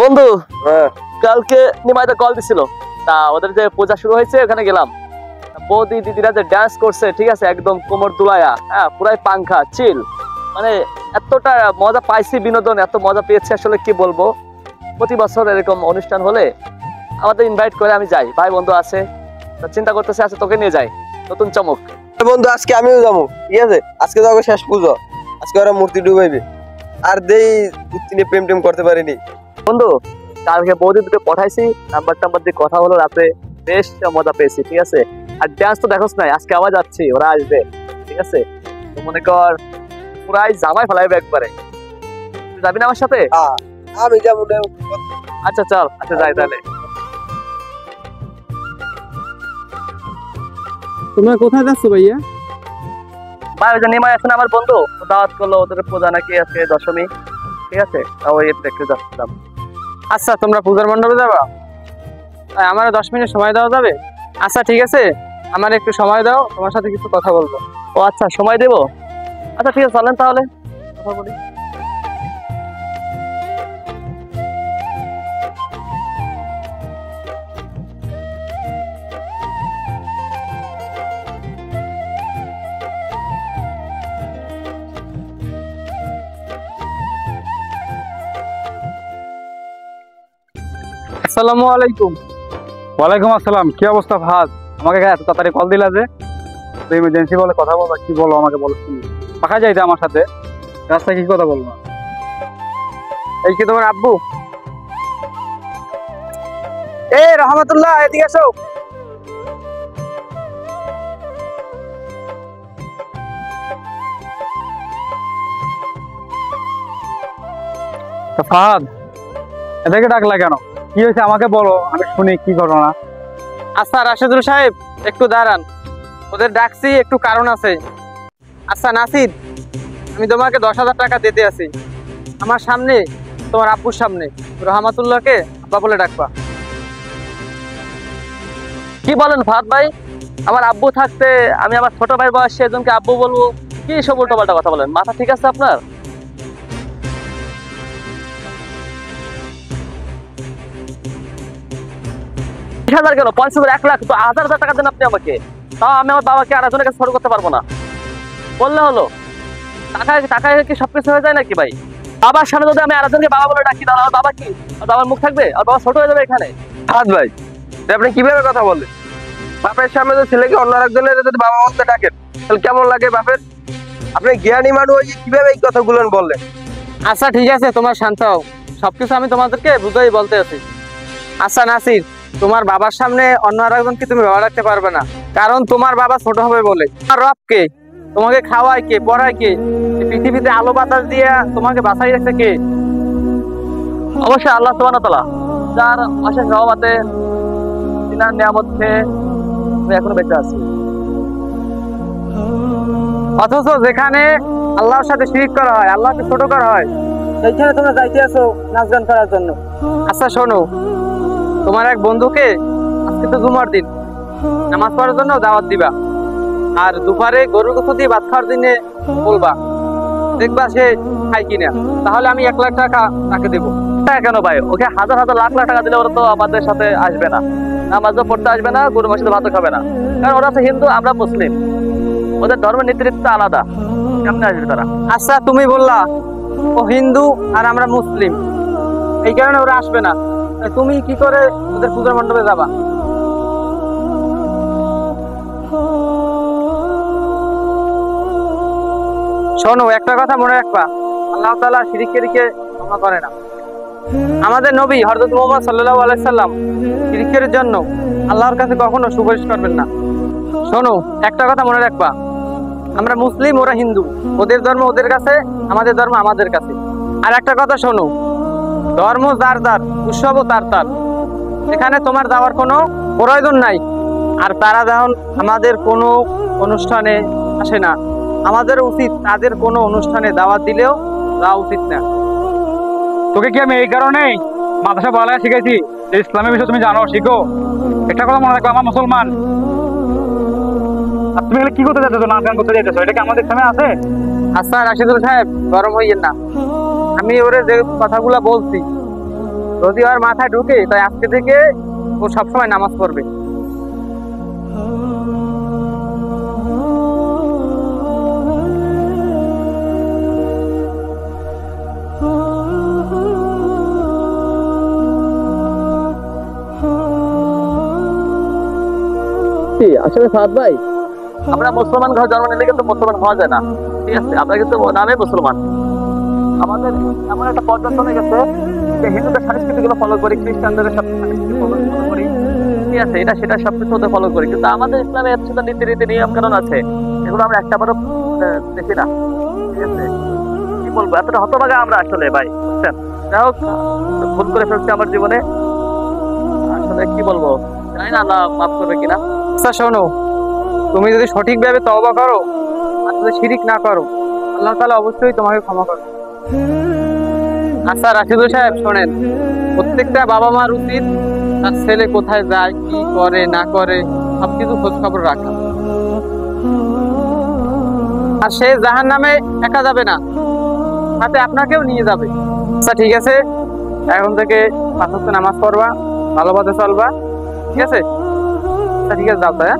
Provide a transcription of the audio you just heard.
বন্ধু কালকে নিমাইতে কল দিছিল, তা ওদের যে পূজা শুরু হয়েছে ওখানে গেলাম। বৌদি দিদিরা যে ডান্স করছে, ঠিক আছে, একদম কোমর দুলায়া, হ্যাঁ, পুরাই পাংখা চিল, মানে এতটা মজা পাইছি, বিনোদন এত মজা পেয়েছি আসলে কি বলবো। প্রতি বছর এরকম অনুষ্ঠান হলে আমাদের ইনভাইট করে আমি যাই, ভাই বন্ধু আছে, চিন্তা করতেছে আছে তোকে নিয়ে যাই, নতুন চমক। বন্ধু আজকে আমিও যাবো, ঠিক আছে, আজকে যাবো শেষ পুজো, আজকে ওরা মূর্তি ডুবাইবে আর দেই দুদিনে প্রেম টেম করতে পারিনি। বন্ধু কালকে বৌদি দুটো পাঠাইছি, নাম্বার টাম্বার দিয়ে কথা হলো রাতে, বেশ মজা পেয়েছি, ঠিক আছে। আর ডান্স তো দেখোস নাই, আজকে আবার যাচ্ছি, ওরা আসবে, ঠিক আছে। তো মনে কর পুরাই জামাই ফেলাইবে একবারে, যাবি না আমার সাথে? আমি যাবো। আচ্ছা চল, আচ্ছা যাই তাহলে। তোমরা কোথায় যাচ্ছ ভাইয়া? ভাই ওই যে নিমাই আছে না আমার বন্ধু, দাওয়াত করলো, ওদের পূজা নাকি আজকে দশমী, ঠিক আছে, ওই দেখতে যাচ্ছিলাম। আচ্ছা তোমরা পূজার মণ্ডপে যাবা? আমার 10 মিনিট সময় দেওয়া যাবে? আচ্ছা ঠিক আছে, আমার একটু সময় দাও, তোমার সাথে কিছু কথা বলবো। ও আচ্ছা, সময় দেবো, আচ্ছা ঠিক আছে, চলেন তাহলে কথা বলি। আসসালামু আলাইকুম। ওয়ালাইকুম আসসালাম। কি অবস্থা ফাহাদ? আমাকে এত তাড়াতাড়ি কল দিলা যে? ইমার্জেন্সি বলে কথা বলবা, কি বলো আমাকে বলো শুনি। পাখা যাইতে আমার সাথে, রাস্তায় কি কথা বলবো? এই কি তোমার আব্বু? এই রহমতুল্লাহ, এদিকে আসো। ফাহাদ এটাকে ডাকলা কেন? কি হয়েছে আমাকে বলো, আমি শুনি কি ঘটনা। আচ্ছা রাশেদুল সাহেব একটু দাঁড়ান, ওদের ডাকছি একটু কারণ আছে। আচ্ছা নাসির, আমি তোমাকে 10,000 টাকা দিতে আছি, আমার সামনে, তোমার আব্বুর সামনে রহমাতুল্লাহকে আব্বা বলে ডাকবা। কি বলেন ফাহাদ ভাই, আমার আব্বু থাকতে আমি আমার ছোট ভাইয়ের বয়সে একজনকে আব্বু বলবো? কি সব উল্টোপাল্টা কথা বলেন, মাথা ঠিক আছে আপনার? 20,000 কেন, 50,000, 1,00,000, তো 1,000 টাকা দেন আপনি আমাকে, তাও আমি আমার বাবাকে আর একজনের কাছে ছোট করতে পারবো না, বললে হলো। টাকায় কি সবকিছু হয়ে যায় নাকি ভাই? বাবার সামনে যদি আমি আর একজনকে বাবা বলে ডাকি, তাহলে আমার বাবা কি, আর বাবার মুখ থাকবে, আর বাবা ছোট হয়ে যাবে এখানে? হাত ভাই, আপনি কিভাবে কথা বলেন? বাপের সামনে তো ছেলেকে অন্য একজনের যদি বাবা বলতে ডাকেন তাহলে কেমন লাগে বাপের? আপনি জ্ঞানী মানুষ হয়ে কিভাবে এই কথাগুলো বললেন? আচ্ছা ঠিক আছে, তোমার শান্ত হও, সবকিছু আমি তোমাদেরকে বুঝাই বলতে আছি। আচ্ছা নাসির, তোমার বাবার সামনে অন্য আরেকজনকে তুমি বাবা রাখতে পারবে না, কারণ তোমার বাবা ছোট হবে বলে। তোমার রব কে? তোমাকে খাওয়ায় কে, পড়ায় কে? এই পৃথিবীতে আলো বাতাস দিয়ে তোমাকে বাঁচাই রাখছে কে? অবশ্যই আল্লাহ সুবহানাহু ওয়া তাআলা, যার অশেষ রহমতে, তিনার নিয়ামত খেয়ে আমি এখনো বেঁচে আছি। অথচ যেখানে আল্লাহর সাথে শিরক করা হয়, আল্লাহকে ছোট করা হয়, সেইখানে তোমরা যাইতে আছো নাচ গান করার জন্য। আচ্ছা শোনো, তোমার এক বন্ধুকে আজকে তো জুমার দিন, নামাজ পড়ার জন্য দাওয়াত দিবা, আর দুপুরে গরুর গোশত দিয়ে ভাত খাওয়ার জন্য বলবা, দেখবা সে খায় কিনা, তাহলে আমি 1,00,000 টাকা তাকে দেবো। টাকা কেন ভাই, ওকে হাজার হাজার লাখ লাখ টাকা দিলে ওরা তো আমাদের সাথে আসবে না, নামাজও পড়তে আসবে না, গরু মাসে ভাতও খাবে না, কারণ ওরা তো হিন্দু, আমরা মুসলিম, ওদের ধর্মের নেতৃত্ব আলাদা, কেমনে আসবে তারা? আচ্ছা তুমি বললা ও হিন্দু আর আমরা মুসলিম, এই কারণে ওরা আসবে না, তুমি কি করে ওদের পূজার মণ্ডপে যাবা? শোনো, একটা কথা মনে রাখবা, আল্লাহ তাআলা শিরককে ক্ষমা করে না। আমাদের নবী হযরত মুহাম্মদ সাল্লাল্লাহু আলাইহি সাল্লাম শিরকের জন্য আল্লাহর কাছে কখনো সুপারিশ করবেন না। শোনো, একটা কথা মনে রাখবা, আমরা মুসলিম, ওরা হিন্দু, ওদের ধর্ম ওদের কাছে, আমাদের ধর্ম আমাদের কাছে। আর একটা কথা শোনো, ধর্ম যার যার, উৎসবও তার তার, এখানে তোমার যাওয়ার কোনো প্রয়োজন নাই। আর তারা যখন আমাদের কোনো অনুষ্ঠানে আসে না, আমাদের উচিত তাদের কোনো অনুষ্ঠানে দাওয়াত দিলেও যাওয়া উচিত না। তোকে কি আমি এই কারণে মাদ্রাসা পড়ালেখা শিখাইছি যে ইসলামের বিষয় তুমি জানো, শিখো। একটা কথা মনে রাখবো, আমার মুসলমান, আর তুমি কি করতে যাচ্ছ, নাচ গান করতে যাচ্ছ, এটা কি আমাদের সামনে আছে? আচ্ছা রাশিদুল সাহেব, গরম হইয়েন না, আমি ওরে যে কথাগুলা বলছি যদি ওর মাথায় ঢুকে তাই আজকে থেকে ও সবসময় নামাজ পড়বে। আসলে সাদ ভাই, আমরা মুসলমান ঘর জন্ম নিলে কিন্তু মুসলমান হওয়া যায় না, ঠিক আছে? আমরা কিন্তু নামে মুসলমান। আমাদের এমন একটা পর্যন্ত হয়ে গেছে যে হিন্দুদের সংস্কৃতি গুলো ফলো করি, খ্রিস্টানদের সব সংস্কৃতি ফলো করি, ঠিক আছে? এটা সেটা সবকিছু ওদের ফলো করি, কিন্তু আমাদের ইসলামে এর সাথে নীতি রীতি নিয়ম কানুন আছে, এগুলো আমরা একটা বারও দেখি না, ঠিক আছে? কি বলবো, এতটা হতভাগা আমরা আসলে ভাই, বুঝছেন? যাই হোক, ভুল করে ফেলছি আমার জীবনে, আসলে কি বলবো জানি না, আল্লাহ মাফ করবে কিনা। আচ্ছা শোনো, তুমি যদি সঠিকভাবে তওবা করো আর যদি শিরিক না করো, আল্লাহ তাআলা অবশ্যই তোমাকে ক্ষমা করবে। আচ্ছা রাশিদুল সাহেব শোনেন, প্রত্যেকটা বাবা মার উচিত তার ছেলে কোথায় যায়, কি করে না করে সবকিছু খোঁজ খবর রাখা। আর সে জাহান্নামে একা যাবে না, সাথে আপনাকেও নিয়ে যাবে। আচ্ছা ঠিক আছে, এখন থেকে 5 ওয়াক্ত নামাজ পড়বা, ভালো পথে চলবা, ঠিক আছে? আচ্ছা ঠিক আছে, যাও তাই, হ্যাঁ?